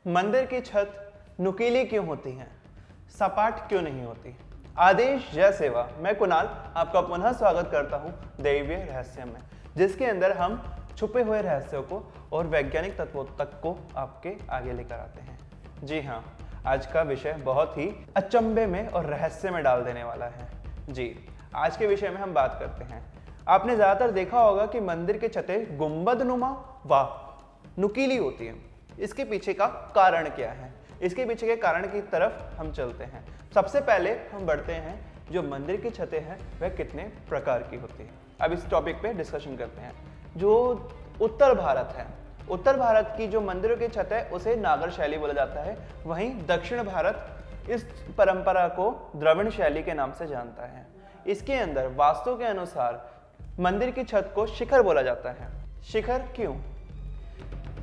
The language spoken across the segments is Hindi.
मंदिर की छत नुकीली क्यों होती है, सपाट क्यों नहीं होती? आदेश जय सेवा। मैं कुणाल आपका पुनः स्वागत करता हूं दैवीय रहस्य में, जिसके अंदर हम छुपे हुए रहस्यों को और वैज्ञानिक तत्वों तक को आपके आगे लेकर आते हैं। जी हाँ, आज का विषय बहुत ही अचंभे में और रहस्य में डाल देने वाला है। जी, आज के विषय में हम बात करते हैं। आपने ज्यादातर देखा होगा कि मंदिर की छतें गुंबदनुमा व नुकीली होती हैं। इसके पीछे का कारण क्या है? इसके पीछे के कारण की तरफ हम चलते हैं। सबसे पहले हम बढ़ते हैं, जो मंदिर की छतें हैं वह कितने प्रकार की होती हैं। अब इस टॉपिक पे डिस्कशन करते हैं। जो उत्तर भारत है, उत्तर भारत की जो मंदिरों की छत है उसे नागर शैली बोला जाता है। वहीं दक्षिण भारत इस परंपरा को द्रविड़ शैली के नाम से जानता है। इसके अंदर वास्तु के अनुसार मंदिर की छत को शिखर बोला जाता है। शिखर क्यों?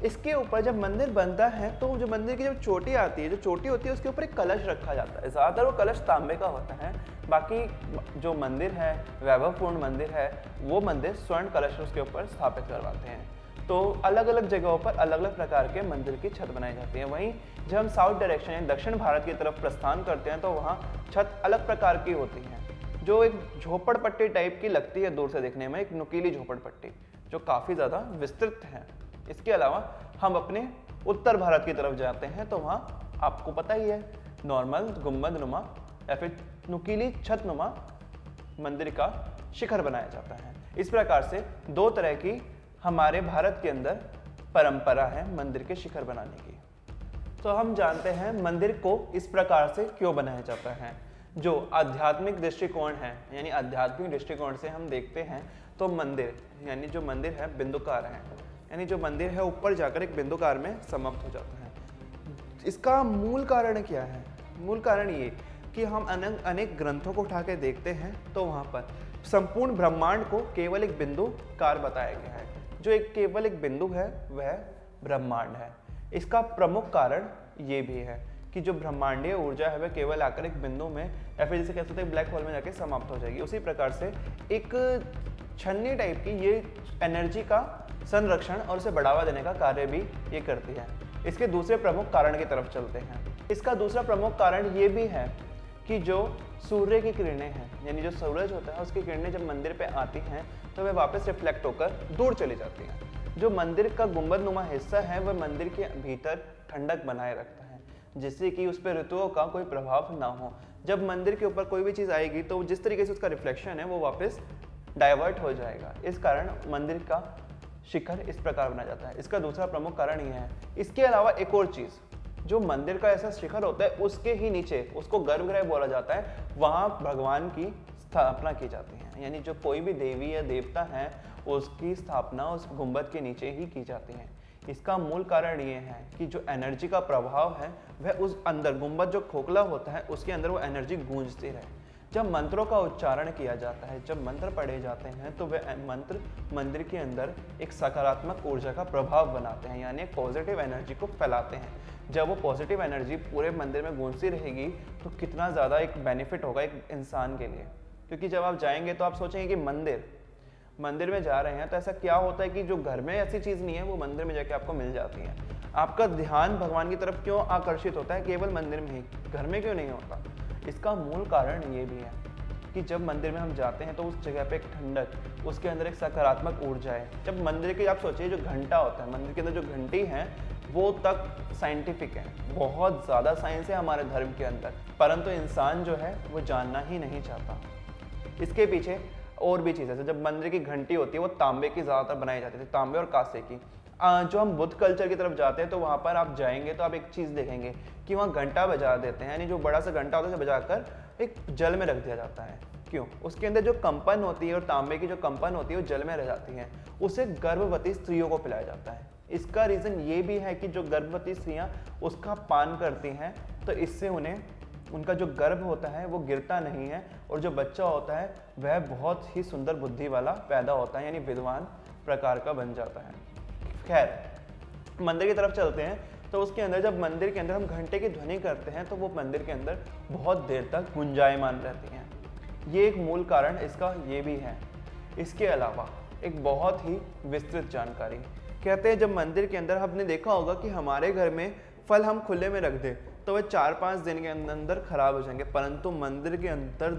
इसके ऊपर जब मंदिर बनता है तो जो मंदिर की जब चोटी आती है, जो चोटी होती है उसके ऊपर एक कलश रखा जाता है। ज़्यादातर वो कलश तांबे का होता है। बाकी जो मंदिर है, वैभवपूर्ण मंदिर है, वो मंदिर स्वर्ण कलश उसके ऊपर स्थापित करवाते हैं। तो अलग अलग जगहों पर अलग अलग प्रकार के मंदिर की छत बनाई जाती है। वहीं जब हम साउथ डायरेक्शन यानी दक्षिण भारत की तरफ प्रस्थान करते हैं तो वहाँ छत अलग प्रकार की होती है, जो एक झोपड़पट्टी टाइप की लगती है दूर से देखने में, एक नुकीली झोपड़पट्टी जो काफ़ी ज़्यादा विस्तृत है। इसके अलावा हम अपने उत्तर भारत की तरफ जाते हैं तो वहाँ आपको पता ही है, नॉर्मल गुंबदनुमा या फिर नुकीली छतनुमा मंदिर का शिखर बनाया जाता है। इस प्रकार से दो तरह की हमारे भारत के अंदर परंपरा है मंदिर के शिखर बनाने की। तो हम जानते हैं मंदिर को इस प्रकार से क्यों बनाया जाता है। जो आध्यात्मिक दृष्टिकोण है, यानी आध्यात्मिक दृष्टिकोण से हम देखते हैं तो मंदिर यानी जो मंदिर है बिंदुकार है, यानी जो मंदिर है ऊपर जाकर एक बिंदुकार में समाप्त हो जाता है। इसका मूल कारण क्या है? मूल कारण ये कि हम अनेक ग्रंथों को उठा के देखते हैं तो वहाँ पर संपूर्ण ब्रह्मांड को केवल एक बिंदुकार बताया गया है। जो एक केवल एक बिंदु है वह ब्रह्मांड है। इसका प्रमुख कारण ये भी है कि जो ब्रह्मांडीय ऊर्जा है वह केवल आकर एक बिंदु में या फिर जैसे कह सकते हैं ब्लैक होल में जाके समाप्त हो जाएगी। उसी प्रकार से एक छन्नी टाइप की ये एनर्जी का संरक्षण और उसे बढ़ावा देने का कार्य भी ये करती है। इसके दूसरे प्रमुख कारण की तरफ चलते हैं। इसका दूसरा प्रमुख कारण ये भी है कि जो सूर्य की किरणें हैं, यानी जो सूरज होता है उसकी किरणें जब मंदिर पे आती हैं तो वह वापस रिफ्लेक्ट होकर दूर चली जाती हैं। जो मंदिर का गुंबदनुमा हिस्सा है वह मंदिर के भीतर ठंडक बनाए रखता है, जिससे कि उस पर ऋतुओं का कोई प्रभाव ना हो। जब मंदिर के ऊपर कोई भी चीज़ आएगी तो जिस तरीके से उसका रिफ्लेक्शन है वो वापस डाइवर्ट हो जाएगा। इस कारण मंदिर का शिखर इस प्रकार बनाया जाता है। इसका दूसरा प्रमुख कारण यह है। इसके अलावा एक और चीज़, जो मंदिर का ऐसा शिखर होता है उसके ही नीचे उसको गर्भगृह बोला जाता है, वहाँ भगवान की स्थापना की जाती है। यानी जो कोई भी देवी या देवता है उसकी स्थापना उस गुंबद के नीचे ही की जाती है। इसका मूल कारण ये है कि जो एनर्जी का प्रभाव है वह उस अंदर गुंबद जो खोखला होता है उसके अंदर वो एनर्जी गूंजती रहे। जब मंत्रों का उच्चारण किया जाता है, जब मंत्र पढ़े जाते हैं तो वह मंत्र मंदिर के अंदर एक सकारात्मक ऊर्जा का प्रभाव बनाते हैं, यानी एक पॉजिटिव एनर्जी को फैलाते हैं। जब वो पॉजिटिव एनर्जी पूरे मंदिर में गूंजती रहेगी तो कितना ज़्यादा एक बेनिफिट होगा एक इंसान के लिए। क्योंकि जब आप जाएंगे तो आप सोचेंगे कि मंदिर में जा रहे हैं तो ऐसा क्या होता है कि जो घर में ऐसी चीज़ नहीं है वो मंदिर में जाके आपको मिल जाती है। आपका ध्यान भगवान की तरफ क्यों आकर्षित होता है केवल मंदिर में ही, घर में क्यों नहीं होता? इसका मूल कारण ये भी है कि जब मंदिर में हम जाते हैं तो उस जगह पे एक ठंडक, उसके अंदर एक सकारात्मक ऊर्जा है। जब मंदिर के आप सोचिए जो घंटा होता है, मंदिर के अंदर जो घंटी है वो तक साइंटिफिक है, बहुत ज़्यादा साइंस है हमारे धर्म के अंदर, परंतु इंसान जो है वो जानना ही नहीं चाहता। इसके पीछे और भी चीज़ है। जब मंदिर की घंटी होती है वो तांबे की ज़्यादातर बनाई जाती थी, तांबे और कांसे की। जो हम बुद्ध कल्चर की तरफ जाते हैं तो वहाँ पर आप जाएंगे तो आप एक चीज़ देखेंगे कि वहाँ घंटा बजा देते हैं, यानी जो बड़ा सा घंटा होता है उसे बजाकर एक जल में रख दिया जाता है। क्यों? उसके अंदर जो कंपन होती है और तांबे की जो कंपन होती है वो जल में रह जाती है, उसे गर्भवती स्त्रियों को पिलाया जाता है। इसका रीज़न ये भी है कि जो गर्भवती स्त्रियाँ उसका पान करती हैं तो इससे उनका जो गर्भ होता है वो गिरता नहीं है और जो बच्चा होता है वह बहुत ही सुंदर बुद्धि वाला पैदा होता है, यानी विद्वान प्रकार का बन जाता है। खैर, मंदिर की तरफ चलते हैं तो उसके अंदर जब मंदिर के अंदर हम घंटे की ध्वनि करते हैं तो वो मंदिर के अंदर बहुत देर तक गुंजायमान रहती हैं। ये एक मूल कारण इसका ये भी है। इसके अलावा एक बहुत ही विस्तृत जानकारी कहते हैं, जब मंदिर के अंदर आपने देखा होगा कि हमारे घर में फल हम खुले में रख दें तो वह 4-5 दिन के अंदर खराब हो जाएंगे, परंतु मंदिर के अंदर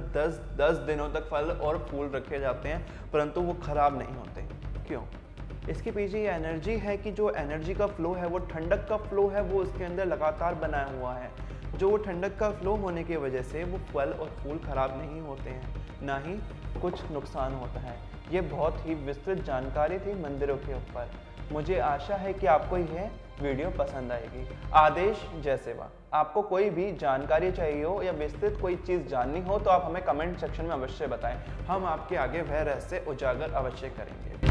10 दिनों तक फल और फूल रखे जाते हैं, परंतु वो खराब नहीं होते। क्यों? इसके पीछे ये एनर्जी है कि जो एनर्जी का फ्लो है, वो ठंडक का फ्लो है, वो उसके अंदर लगातार बनाया हुआ है। जो वो ठंडक का फ्लो होने की वजह से वो फल और फूल खराब नहीं होते हैं, ना ही कुछ नुकसान होता है। ये बहुत ही विस्तृत जानकारी थी मंदिरों के ऊपर। मुझे आशा है कि आपको यह वीडियो पसंद आएगी। आदेश जय सेवा। आपको कोई भी जानकारी चाहिए हो या विस्तृत कोई चीज़ जाननी हो तो आप हमें कमेंट सेक्शन में अवश्य बताएं। हम आपके आगे वह रहस्य उजागर अवश्य करेंगे।